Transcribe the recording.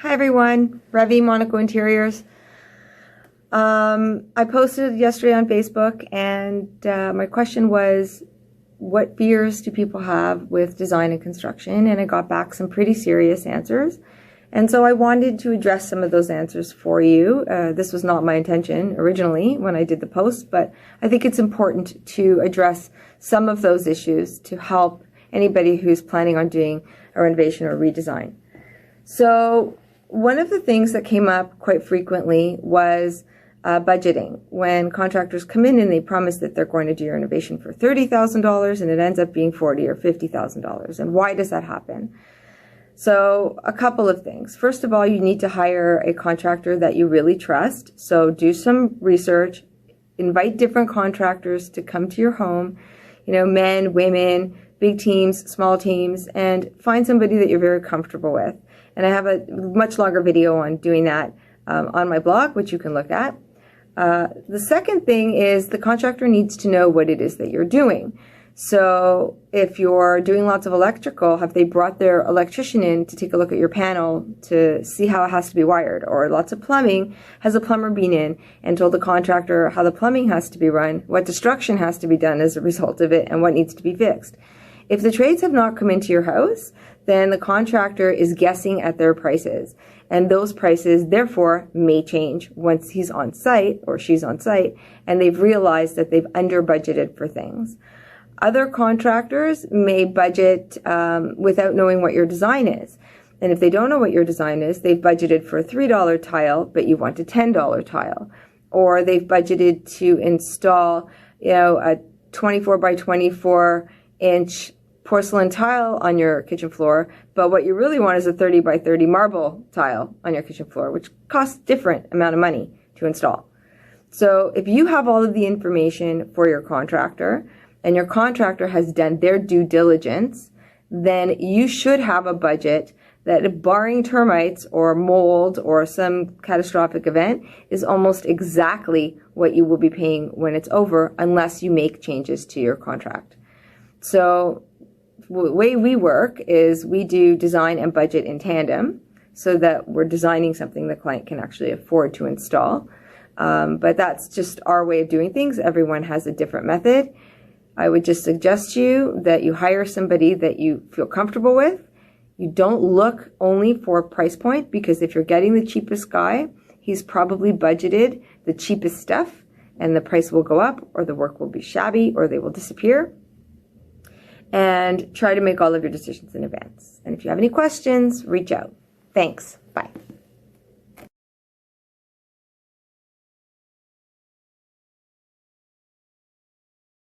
Hi everyone, Revi Monaco Interiors. I posted yesterday on Facebook and my question was, what fears do people have with design and construction? And I got back some pretty serious answers. And so I wanted to address some of those answers for you. This was not my intention originally when I did the post, but I think it's important to address some of those issues to help anybody who's planning on doing a renovation or redesign. So one of the things that came up quite frequently was budgeting. When contractors come in and they promise that they're going to do your renovation for $30,000 and it ends up being $40,000 or $50,000. And why does that happen? So a couple of things. First of all, you need to hire a contractor that you really trust. So do some research, invite different contractors to come to your home, men, women, big teams, small teams, and find somebody that you're very comfortable with. And I have a much longer video on doing that on my blog, which you can look at. The second thing is the contractor needs to know what it is that you're doing. So if you're doing lots of electrical, have they brought their electrician in to take a look at your panel to see how it has to be wired? Or lots of plumbing, has a plumber been in and told the contractor how the plumbing has to be run, what destruction has to be done as a result of it, and what needs to be fixed? If the trades have not come into your house, then the contractor is guessing at their prices. And those prices, therefore, may change once he's on site or she's on site and they've realized that they've under budgeted for things. Other contractors may budget without knowing what your design is. And if they don't know what your design is, they've budgeted for a $3 tile, but you want a $10 tile. Or they've budgeted to install, a 24 by 24 inch porcelain tile on your kitchen floor, but what you really want is a 30 by 30 marble tile on your kitchen floor, which costs a different amount of money to install. So if you have all of the information for your contractor and your contractor has done their due diligence, then you should have a budget that, barring termites or mold or some catastrophic event, is almost exactly what you will be paying when it's over, unless you make changes to your contract. So the way we work is we do design and budget in tandem so that we're designing something the client can actually afford to install. But that's just our way of doing things. Everyone has a different method. I would just suggest to you that you hire somebody that you feel comfortable with. You don't look only for price point, because if you're getting the cheapest guy, he's probably budgeted the cheapest stuff and the price will go up, or the work will be shabby, or they will disappear. And try to make all of your decisions in advance. And if you have any questions, reach out. Thanks. Bye.